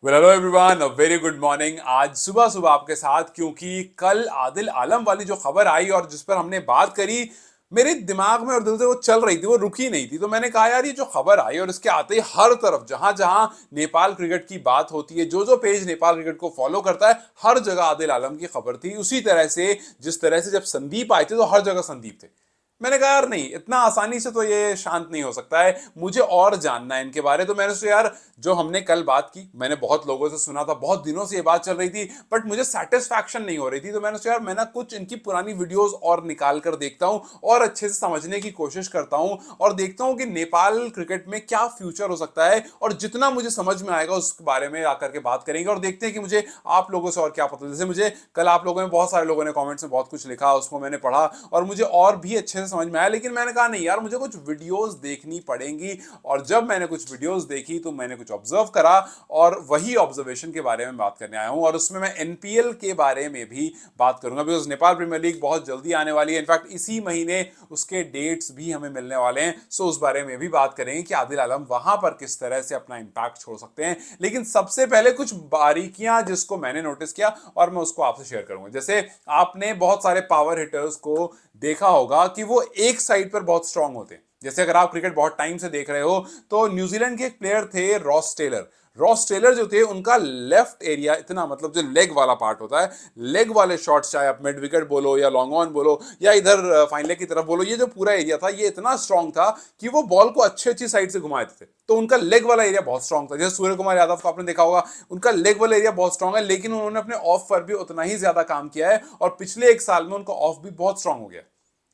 Well hello everyone, a very good morning. आज सुबह सुबह आपके साथ, क्योंकि कल आदिल आलम वाली जो खबर आई और जिस पर हमने बात करी, मेरे दिमाग में और दिल से वो चल रही थी, वो रुकी नहीं थी। तो मैंने कहा यार, ये जो खबर आई और इसके आते ही हर तरफ जहां जहां नेपाल क्रिकेट की बात होती है, जो जो पेज नेपाल क्रिकेट को फॉलो करता है, हर जगह आदिल आलम की खबर थी। उसी तरह से जिस तरह से जब संदीप आए थे तो हर जगह संदीप थे। मैंने कहा यार नहीं, इतना आसानी से तो ये शांत नहीं हो सकता है, मुझे और जानना है इनके बारे। तो मैंने सोचा यार, जो हमने कल बात की, मैंने बहुत लोगों से सुना था, बहुत दिनों से ये बात चल रही थी, बट मुझे सेटिस्फैक्शन नहीं हो रही थी। तो मैंने सोचा यार, मैं ना कुछ इनकी पुरानी वीडियोस और निकाल कर देखता हूँ और अच्छे से समझने की कोशिश करता हूँ और देखता हूँ कि नेपाल क्रिकेट में क्या फ्यूचर हो सकता है। और जितना मुझे समझ में आएगा उस बारे में आकर के बात करेंगे और देखते हैं कि मुझे आप लोगों से और क्या पता। जैसे मुझे कल आप लोगों ने, बहुत सारे लोगों ने कमेंट्स में बहुत कुछ लिखा, उसको मैंने पढ़ा और मुझे और भी अच्छे से समझ में आया। लेकिन मैंने कहा नहीं यार, मुझे कुछ वीडियोस देखनी पड़ेंगी। और जब मैंने कुछ वीडियोस देखी तो मैंने कुछ ऑब्जर्व करा और वही ऑब्जर्वेशन के बारे में बात करने आया हूं। और उसमें मैं एनपीएल के बारे में भी बात करूंगा, बिकॉज नेपाल प्रीमियर लीग बहुत जल्दी आने वाली है। इनफैक्ट इसी महीने उसके डेट्स भी हमें मिलने वाले हैं। सो उस बारे में भी बात करेंगे कि आदिल आलम वहां पर किस तरह से अपना इंपैक्ट छोड़ सकते हैं। लेकिन सबसे पहले कुछ बारीकियां जिसको मैंने नोटिस किया और मैं उसको आपसे शेयर करूंगा। जैसे आपने बहुत सारे पावर हिटर्स को देखा होगा कि वो एक साइड पर बहुत स्ट्रांग होते हैं। जैसे अगर आप क्रिकेट बहुत टाइम से देख रहे हो तो न्यूजीलैंड के एक प्लेयर थे रॉस टेलर। रॉस टेलर जो थे, उनका लेफ्ट एरिया इतना, मतलब जो लेग वाला पार्ट होता है, लेग वाले शॉट्स, चाहे आप मिड विकेट बोलो या लॉन्ग ऑन बोलो या इधर फाइन लेग की तरफ बोलो, ये जो पूरा एरिया था ये इतना स्ट्रांग था कि वो बॉल को अच्छी अच्छी साइड से घुमा देते थे। तो उनका लेग वाला एरिया बहुत स्ट्रांग था। जैसे सूर्य कुमार यादव को आपने देखा होगा, उनका लेग वाला एरिया बहुत स्ट्रांग है, लेकिन उन्होंने अपने ऑफ पर भी उतना ही ज्यादा काम किया है और पिछले एक साल में उनका ऑफ भी बहुत स्ट्रांग हो गया।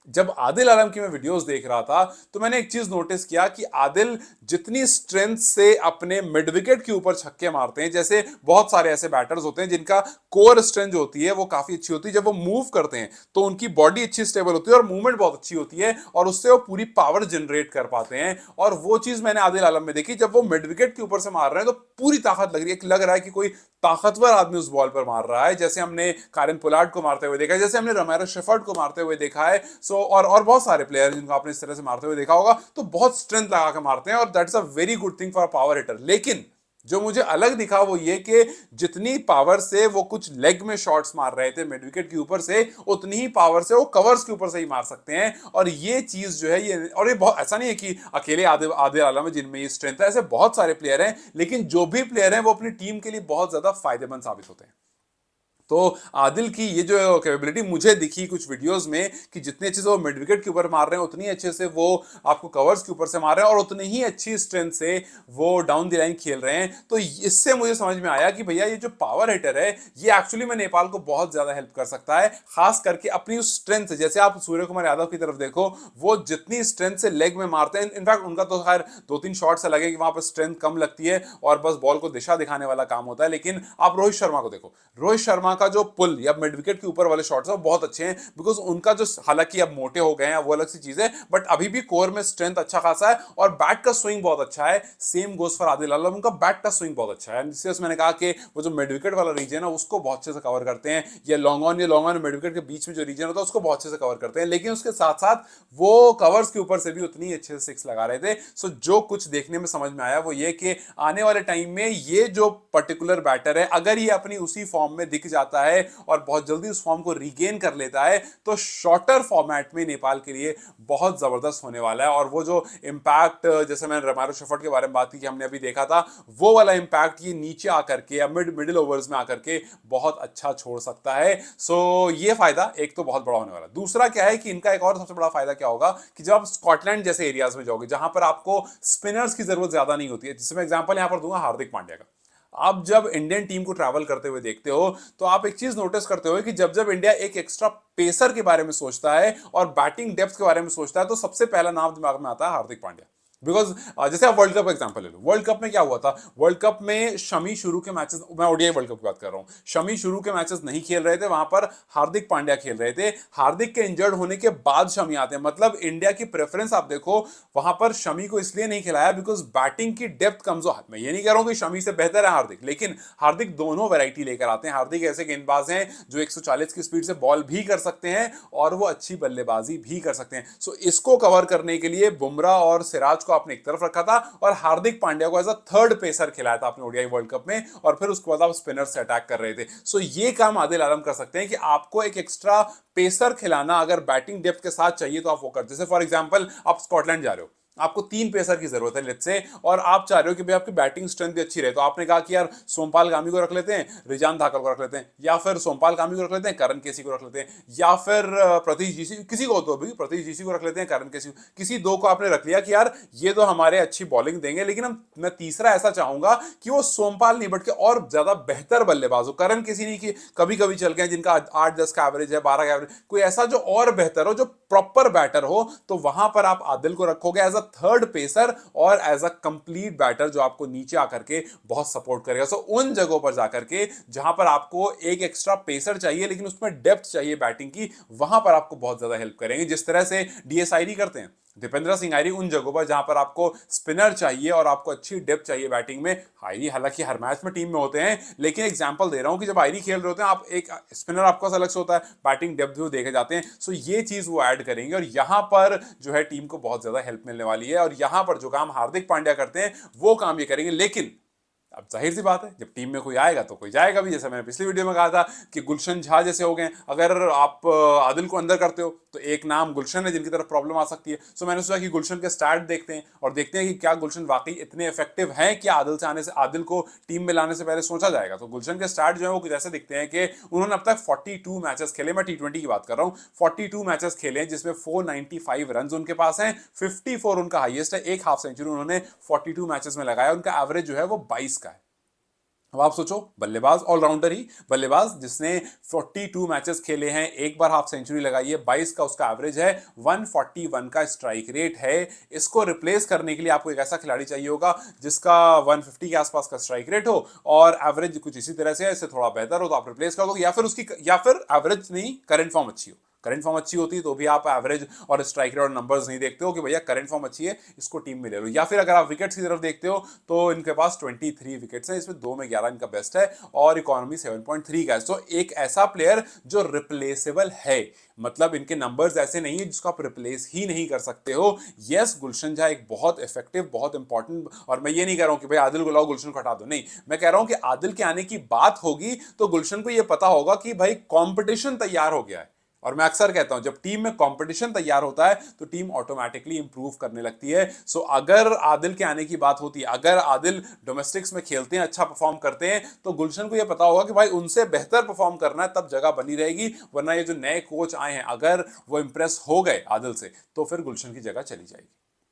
जब आदिल आलम की मैं वीडियोस देख रहा था तो मैंने एक चीज नोटिस किया कि आदिल जितनी स्ट्रेंथ से अपने मिड विकेट के ऊपर छक्के मारते हैं, जैसे बहुत सारे ऐसे बैटर्स होते हैं जिनका कोर स्ट्रेंथ होती है वो काफी अच्छी होती है, जब वो मूव करते हैं तो उनकी बॉडी अच्छी स्टेबल होती है और मूवमेंट बहुत अच्छी होती है और उससे वो पूरी पावर जनरेट कर पाते हैं। और वो चीज मैंने आदिल आलम में देखी, जब वो मिड विकेट के ऊपर से मार रहे हैं तो पूरी ताकत लग रही है, लग रहा है कि कोई ताकतवर आदमी उस बॉल पर मार रहा है। जैसे हमने कारिन पोलार्ड को मारते हुए देखा है, जैसे हमने रोमेरो शेफर्ड को मारते हुए देखा है। सो और बहुत सारे प्लेयर जिनको आपने इस तरह से मारते हुए देखा होगा, तो बहुत स्ट्रेंथ लगा के मारते हैं और that's a very good thing for a power hitter. लेकिन जो मुझे अलग दिखा वो ये कि जितनी पावर से वो कुछ लेग में शॉट्स मार रहे थे मिड विकेट के ऊपर से, उतनी ही पावर से वो कवर्स के ऊपर से ही मार सकते हैं। और ये चीज जो है, ये और ये बहुत ऐसा नहीं है कि अकेले आदिल आदिल आलम है जिनमें ये स्ट्रेंथ है, ऐसे बहुत सारे प्लेयर हैं। लेकिन जो भी प्लेयर हैं वो अपनी टीम के लिए बहुत ज्यादा फायदेमंद साबित होते हैं। तो आदिल की ये जो कैपेबिलिटी मुझे दिखी कुछ वीडियोस में, कि जितने अच्छे से वो मिड विकेट के ऊपर मार रहे हैं उतनी अच्छे से वो आपको कवर्स के ऊपर से मार रहे हैं और उतनी ही अच्छी स्ट्रेंथ से वो डाउन द लाइन खेल रहे हैं। तो इससे मुझे समझ में आया कि भैया, ये जो पावर हिटर है ये एक्चुअली में नेपाल को बहुत ज्यादा हेल्प कर सकता है, खास करके अपनी उस स्ट्रेंथ से। जैसे आप सूर्य कुमार यादव की तरफ देखो, वो जितनी स्ट्रेंथ से लेग में मारते हैं, इनफैक्ट उनका तो खैर दो तीन शॉट्स अलग है कि वहां पर स्ट्रेंथ कम लगती है और बस बॉल को दिशा दिखाने वाला काम होता है। लेकिन आप रोहित शर्मा को देखो, रोहित शर्मा का जो पुल या मिड विकेट के ऊपर वाले शॉट्स हैं वो बहुत अच्छे हैं, बिकॉज उनका जो, हालांकि अब मोटे हो गए हैं वो अलग सी चीज है, बट अभी भी कोर में स्ट्रेंथ अच्छा खासा है और बैट का स्विंग बहुत अच्छा है। सेम गोस फॉर आदिल आलम, उनका बैट का स्विंग बहुत अच्छा है, जिससे मैंने कहा कि वो जो मिड विकेट वाला रीजन है उसको बहुत अच्छे से कवर करते हैं, या लॉन्ग ऑन मिड विकेट के बीच में जो रीजन होता है उसको बहुत अच्छे से कवर करते हैं। लेकिन उसके साथ साथ वो कवर्स के ऊपर से भी उतनी अच्छे से सिक्स लगा रहे थे। सो जो कुछ देखने में समझ में आया वो ये कि आने वाले टाइम में ये जो पर्टिकुलर बैटर है, अगर ये अपनी उसी फॉर्म में दिख जाता है और बहुत जल्दी उस फॉर्म को रीगेन कर लेता है, तो शॉर्टर फॉर्मेट में नेपाल के लिए बहुत जबरदस्त होने वाला है। और वो जो इंपैक्ट, जैसे मैंने रोमेरो शेफर्ड के बारे में बात की कि हमने अभी देखा था, वो वाला इंपैक्ट ये नीचे आकर के या मिडिल ओवर्स में आकर के बहुत अच्छा छोड़ सकता है। सो ये फायदा एक तो बहुत बड़ा होने वाला है। दूसरा क्या है कि इनका एक और सबसे बड़ा फायदा क्या होगा कि जब आप स्कॉटलैंड जैसे एरियाज में जाओगे जहां पर आपको स्पिनर्स की जरूरत ज्यादा नहीं होती है, जिसमें मैं एग्जांपल यहां पर दूंगा हार्दिक पांड्या का। आप जब इंडियन टीम को ट्रैवल करते हुए देखते हो तो आप एक चीज नोटिस करते हो कि जब जब इंडिया एक एक्स्ट्रा पेसर के बारे में सोचता है और बैटिंग डेप्थ के बारे में सोचता है, तो सबसे पहला नाम दिमाग में आता है हार्दिक पांड्या। बिकॉज जैसे आप वर्ल्ड कप का एग्जांपल ले लो, वर्ल्ड कप में क्या हुआ था, वर्ल्ड कप में शमी शुरू के मैचेस, मैं ओडीआई वर्ल्ड कप की बात कर रहा हूं, शमी शुरू के मैचेस नहीं खेल रहे थे, वहां पर हार्दिक पांड्या खेल रहे थे। हार्दिक के इंजर्ड होने के बाद शमी आते हैं, मतलब इंडिया की प्रेफरेंस आप देखो, वहां पर शमी को इसलिए नहीं खिलाया बिकॉज बैटिंग की डेप्थ कमजोर। मैं ये नहीं कह रहा हूं कि शमी से बेहतर है हार्दिक, लेकिन हार्दिक दोनों वैरायटी लेकर आते हैं। हार्दिक ऐसे गेंदबाज हैं जो 140 की स्पीड से बॉल भी कर सकते हैं और वो अच्छी बल्लेबाजी भी कर सकते हैं। सो इसको कवर करने के लिए बुमराह और सिराज को को आपने एक तरफ रखा था और हार्दिक पांड्या को एज अ थर्ड पेसर खिलाया था आपने ओडीआई वर्ल्ड कप में, और फिर उसके बाद आप स्पिनर से अटैक कर रहे थे। सो ये काम आदिल आलम कर सकते हैं कि आपको एक एक्स्ट्रा पेसर खिलाना अगर बैटिंग डेप्थ के साथ चाहिए तो आप वो कर, जैसे फॉर एग्जांपल आप स्कॉटलैंड जा रहे हो, आपको 3 पेसर की जरूरत है लेट्स से, और आप चाह रहे हो कि भाई आपकी बैटिंग स्ट्रेंथ भी अच्छी रहे, तो आपने कहा कि यार सोमपाल गामी को रख लेते हैं, रिजान धाकड़ को रख लेते हैं, या फिर सोमपाल गामी को रख लेते हैं, करण केसी को रख लेते हैं, या फिर प्रतीश जीसी, किसी को तो भी प्रतीश जीसी को रख लेते हैं, करण केसी, किसी दो को आपने रख लिया कि यार ये तो हमारे अच्छी बॉलिंग देंगे, लेकिन मैं तीसरा ऐसा चाहूंगा कि वो सोमपाल नहीं बट के और ज्यादा बेहतर बल्लेबाज हो। करण केसी नहीं कि कभी कभी चल गए जिनका 8-10 का एवरेज है, 12 का एवरेज, कोई ऐसा जो और बेहतर हो, जो प्रॉपर बैटर हो, तो वहां पर आप आदिल को रखोगे एज अ थर्ड पेसर और एज अ कंप्लीट बैटर जो आपको नीचे आकर के बहुत सपोर्ट करेगा। सो उन जगहों पर जाकर के जहां पर आपको एक एक्स्ट्रा पेसर चाहिए लेकिन उसमें डेप्थ चाहिए बैटिंग की, वहां पर आपको बहुत ज्यादा हेल्प करेंगे, जिस तरह से डीएस आयरी करते हैं, दीपेंद्र सिंह आयरी उन जगहों पर जहां पर आपको स्पिनर चाहिए और आपको अच्छी डेप्थ चाहिए बैटिंग में। आयरी हालांकि हर मैच में टीम में होते हैं, लेकिन एग्जांपल दे रहा हूं कि जब आयरी खेल रहे होते हैं, आप एक स्पिनर आपका अलग से होता है, बैटिंग डेप्थ भी देखे जाते हैं। सो ये चीज वो ऐड करेंगे और यहां पर जो है टीम को बहुत ज्यादा हेल्प मिलने वाली है, और यहां पर जो काम हार्दिक पांड्या करते हैं वो काम ये करेंगे। लेकिन अब जाहिर सी बात है, जब टीम में कोई आएगा तो कोई जाएगा भी, जैसे मैंने पिछली वीडियो में कहा था कि गुलशन झा जैसे हो गए, अगर आप आदिल को अंदर करते हो तो एक नाम गुलशन है जिनकी तरफ प्रॉब्लम आ सकती है। सो मैंने सोचा कि गुलशन के स्टार्ट देखते हैं और देखते हैं कि क्या गुलशन वाकई इतने इफेक्टिव हैं, क्या आदिल से आने से, आदिल को टीम में लाने से पहले सोचा जाएगा। तो गुलशन के स्टार्ट जो है वो कुछ ऐसे दिखते हैं कि उन्होंने अब तक 42 मैचेस खेले, मैं टी20 की बात कर रहा हूँ, 42 मैचेस खेले हैं जिसमें 495 रन उनके पास हैं, 54 उनका हाईएस्ट है, एक हाफ सेंचुरी उन्होंने 42 मैचेस में लगाया, उनका एवरेज जो है वो 22 का है। अब आप सोचो, बल्लेबाज ऑलराउंडर ही बल्लेबाज जिसने 42 मैचेस खेले हैं, एक बार हाफ सेंचुरी लगाई है, 22 का उसका एवरेज है, 141 का स्ट्राइक रेट है। इसको रिप्लेस करने के लिए आपको एक ऐसा खिलाड़ी चाहिए होगा जिसका 150 के आसपास का स्ट्राइक रेट हो और एवरेज कुछ इसी तरह से है, इससे थोड़ा बेहतर हो तो आप रिप्लेस कर दो, या फिर एवरेज नहीं, करंट फॉर्म अच्छी हो। करंट फॉर्म अच्छी होती है तो भी आप एवरेज और स्ट्राइक रेट और नंबर्स नहीं देखते हो कि भैया करंट फॉर्म अच्छी है, इसको टीम में ले लो। या फिर अगर आप विकेट्स की तरफ देखते हो तो इनके पास 23 विकेट्स हैं, इसमें 2 में 11 इनका बेस्ट है और इकोनॉमी 7.3 का है। तो एक ऐसा प्लेयर जो रिप्लेसेबल है, मतलब इनके नंबर्स ऐसे नहीं है जिसको आप रिप्लेस ही नहीं कर सकते हो। यस, गुलशन झा एक बहुत इफेक्टिव, बहुत इंपॉर्टेंट, और मैं ये नहीं कह रहा हूं कि भाई आदिल को लाओ गुलशन को हटा दो, नहीं, मैं कह रहा हूं कि आदिल के आने की बात होगी तो गुलशन को यह पता होगा कि भाई कंपटीशन तैयार हो गया है। और मैं अक्सर कहता हूं जब टीम में कंपटीशन तैयार होता है तो टीम ऑटोमेटिकली इंप्रूव करने लगती है। सो अगर आदिल के आने की बात होती है, अगर आदिल डोमेस्टिक्स में खेलते हैं, अच्छा परफॉर्म करते हैं, तो गुलशन को यह पता होगा कि भाई उनसे बेहतर परफॉर्म करना है, तब जगह बनी रहेगी, वरना ये जो नए कोच आए हैं अगर वो इंप्रेस हो गए आदिल से तो फिर गुलशन की जगह चली जाएगी।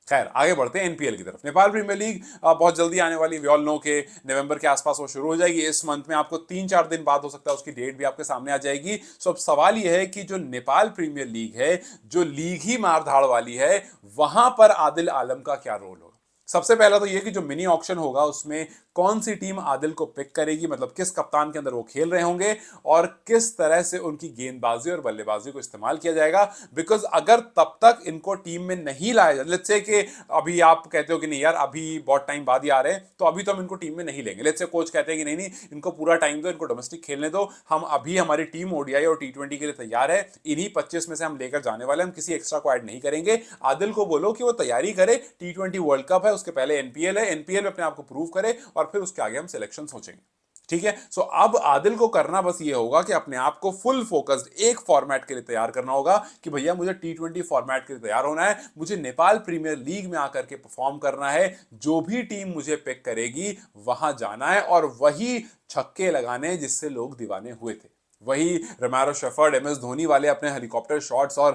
खैर, आगे बढ़ते हैं एनपीएल की तरफ। नेपाल प्रीमियर लीग बहुत जल्दी आने वाली, वी ऑल नो के नवंबर के आसपास वो शुरू हो जाएगी। इस मंथ में आपको 3-4 दिन बाद हो सकता है उसकी डेट भी आपके सामने आ जाएगी। सो अब सवाल ये है कि जो नेपाल प्रीमियर लीग है, जो लीग ही मारधाड़ वाली है, वहां पर आदिल आलम का क्या रोल होगा? सबसे पहला तो ये कि जो मिनी ऑक्शन होगा उसमें कौन सी टीम आदिल को पिक करेगी, मतलब किस कप्तान के अंदर वो खेल रहे होंगे और किस तरह से उनकी गेंदबाजी और बल्लेबाजी को इस्तेमाल किया जाएगा। बिकॉज अगर तब तक इनको टीम में नहीं लाया जाए, लेट्स से कि अभी आप कहते हो कि नहीं यार अभी बहुत टाइम बाद ही आ रहे हैं तो अभी तो हम इनको टीम में नहीं लेंगे, लेट्स से कोच कहते हैं कि नहीं नहीं इनको पूरा टाइम दो, इनको डोमेस्टिक खेलने दो, हम अभी हमारी टीम ओडीआई और टी20 के लिए तैयार है, इन्हीं 25 में से हम लेकर जाने वाले, हम किसी एक्स्ट्रा को ऐड नहीं करेंगे। आदिल को बोलो कि वो तैयारी करे, टी20 वर्ल्ड कप है, उसके पहले एनपीएल है, एनपीएल में अपने आप को प्रूव करे और फिर उसके आगे हम सिलेक्शन सोचेंगे। ठीक है, सो अब आदिल को करना बस ये होगा कि अपने आप को फुल फोकस्ड एक फॉर्मेट के लिए तैयार करना होगा कि भैया मुझे टी20 फॉर्मेट के लिए तैयार होना है, मुझे नेपाल प्रीमियर लीग में आकर के परफॉर्म करना है, जो भी टीम मुझे पिक करेगी वहां जाना है और वही छक्के लगाने जिससे लोग दीवाने हुए थे, वही रोमेरो शेफर्ड, एमएस धोनी वाले अपने हेलीकॉप्टर शॉट्स और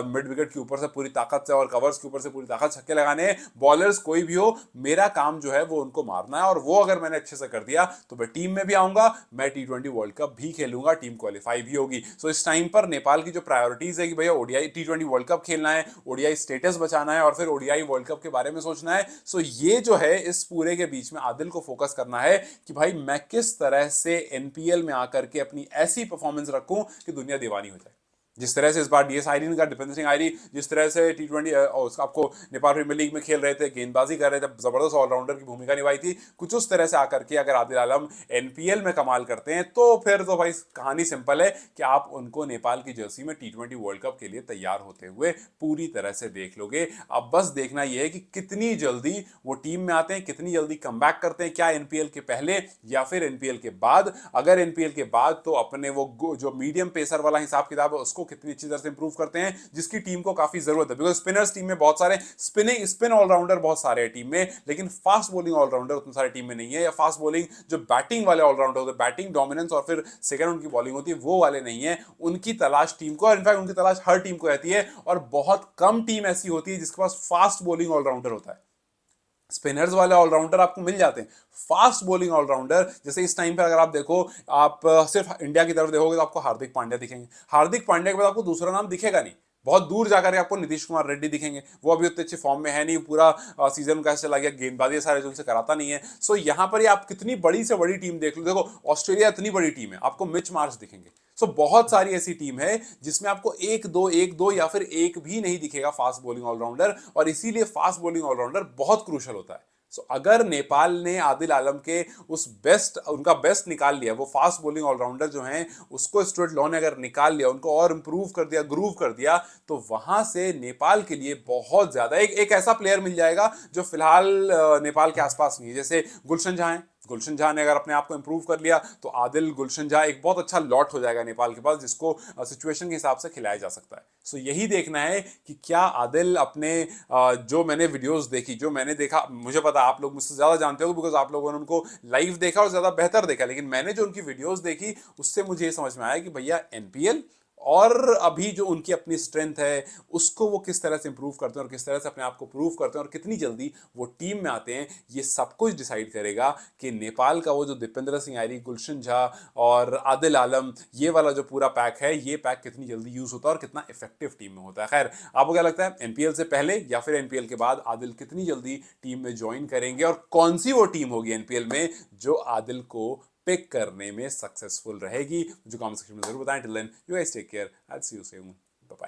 मिड विकेट के ऊपर से पूरी ताकत से और कवर्स के ऊपर से पूरी ताकत छक्के लगाने हैं। बॉलर्स कोई भी हो, मेरा काम जो है वो उनको मारना है और वो अगर मैंने अच्छे से कर दिया तो मैं टीम में भी आऊंगा, मैं टी20 वर्ल्ड कप भी खेलूंगा, टीम क्वालिफाई भी होगी। सो इस टाइम पर नेपाल की जो प्रायोरिटीज है कि भैया ओडीआई टी20 वर्ल्ड कप खेलना है, ओडीआई स्टेटस बचाना है और फिर ओडीआई वर्ल्ड कप के बारे में सोचना है। सो ये जो है इस पूरे के बीच में आदिल को फोकस करना है कि भाई मैं किस तरह से एनपीएल में आकर के अपनी ऐसी परफॉर्मेंस रखूं कि दुनिया दीवानी हो जाए। जिस तरह से इस बार डीएस आयरीन का, दीपेंद्र सिंह आयरी जिस तरह से टी20 आपको नेपाल प्रीमियर लीग में खेल रहे थे, गेंदबाजी कर रहे थे, जबरदस्त ऑलराउंडर की भूमिका निभाई थी, कुछ उस तरह से आकर के अगर आदिल आलम एनपीएल में कमाल करते हैं तो फिर तो भाई कहानी सिंपल है कि आप उनको नेपाल की जर्सी में टी20 वर्ल्ड कप के लिए तैयार होते हुए पूरी तरह से देख लोगे। अब बस देखना यह है कि कितनी जल्दी वो टीम में आते हैं, कितनी जल्दी कम करते हैं, क्या एनपीएल के पहले या फिर एनपीएल के बाद। अगर एनपीएल के बाद तो अपने वो जो मीडियम पेसर वाला हिसाब किताब है उसको कितनी अच्छी तरह से इंप्रूव करते हैं, जिसकी टीम को काफी जरूरत है। बिकॉज स्पिनर्स टीम में बहुत सारे स्पिन ऑलराउंडर बहुत सारे हैं टीम में, लेकिन फास्ट बॉलिंग ऑलराउंडर उतने सारे टीम में नहीं है, या फास्ट बॉलिंग जो बैटिंग वाले ऑलराउंडर होते हैं, बैटिंग डोमिनेंस और फिर सेकंड उनकी बॉलिंग होती है, वो वाले नहीं है। उनकी तलाश टीम को, और इनफैक्ट उनकी तलाश हर टीम को रहती है, और बहुत कम टीम ऐसी होती है जिसके पास फास्ट बॉलिंग ऑलराउंडर होता है। स्पिनर्स वाले ऑलराउंडर आपको मिल जाते हैं, फास्ट बॉलिंग ऑलराउंडर जैसे इस टाइम पर अगर आप देखो, आप सिर्फ इंडिया की तरफ देखोगे तो आपको हार्दिक पांड्या दिखेंगे। हार्दिक पांड्या के बाद आपको दूसरा नाम दिखेगा नहीं, बहुत दूर जाकर के आपको नीतीश कुमार रेड्डी दिखेंगे, वो अभी उतने अच्छे फॉर्म में है नहीं, पूरा सीजन कैसे चला गया, गेंदबाजी सारे जो उनसे कराता नहीं है। सो यहाँ पर ही आप कितनी बड़ी से बड़ी टीम देख लो, देखो ऑस्ट्रेलिया इतनी बड़ी टीम है, आपको मिच मार्श दिखेंगे। सो बहुत सारी ऐसी टीम है जिसमें आपको एक दो या फिर एक भी नहीं दिखेगा फास्ट बॉलिंग ऑलराउंडर, और इसीलिए फास्ट बॉलिंग ऑलराउंडर बहुत क्रूशल होता है। अगर नेपाल ने आदिल आलम के उनका बेस्ट निकाल लिया, वो फास्ट बॉलिंग ऑलराउंडर जो हैं उसको स्टुअर्ट लॉ ने अगर निकाल लिया, उनको और इंप्रूव कर दिया, ग्रूव कर दिया, तो वहां से नेपाल के लिए बहुत ज्यादा एक ऐसा प्लेयर मिल जाएगा जो फिलहाल नेपाल के आसपास नहीं है। जैसे गुलशन झा है, गुलशन झा ने अगर अपने आप को इंप्रूव कर लिया तो आदिल गुलशन झा एक बहुत अच्छा लॉट हो जाएगा नेपाल के पास, जिसको सिचुएशन के हिसाब से खिलाया जा सकता है। सो यही देखना है कि क्या आदिल अपने जो मैंने वीडियोस देखी, जो मैंने देखा, मुझे पता आप लोग मुझसे ज्यादा जानते हो बिकॉज आप लोगों ने उनको लाइव देखा और ज्यादा बेहतर देखा, लेकिन मैंने जो उनकी वीडियोस देखी उससे मुझे ये समझ में आया कि भैया एनपीएल और अभी जो उनकी अपनी स्ट्रेंथ है उसको वो किस तरह से इंप्रूव करते हैं और किस तरह से अपने आप को प्रूव करते हैं और कितनी जल्दी वो टीम में आते हैं, ये सब कुछ डिसाइड करेगा कि नेपाल का वो जो दीपेंद्र सिंह आयरी, गुलशन झा और आदिल आलम, ये वाला जो पूरा पैक है, ये पैक कितनी जल्दी यूज होता है और कितना इफेक्टिव टीम में होता है। खैर, आपको क्या लगता है एनपीएल से पहले या फिर एनपीएल के बाद आदिल कितनी जल्दी टीम में ज्वाइन करेंगे, और कौन सी वो टीम होगी एनपीएल में जो आदिल को पिक करने में सक्सेसफुल रहेगी? मुझे कमेंट सेक्शन में जरूर बताएं। Till then you guys take care, I will see you soon, bye bye.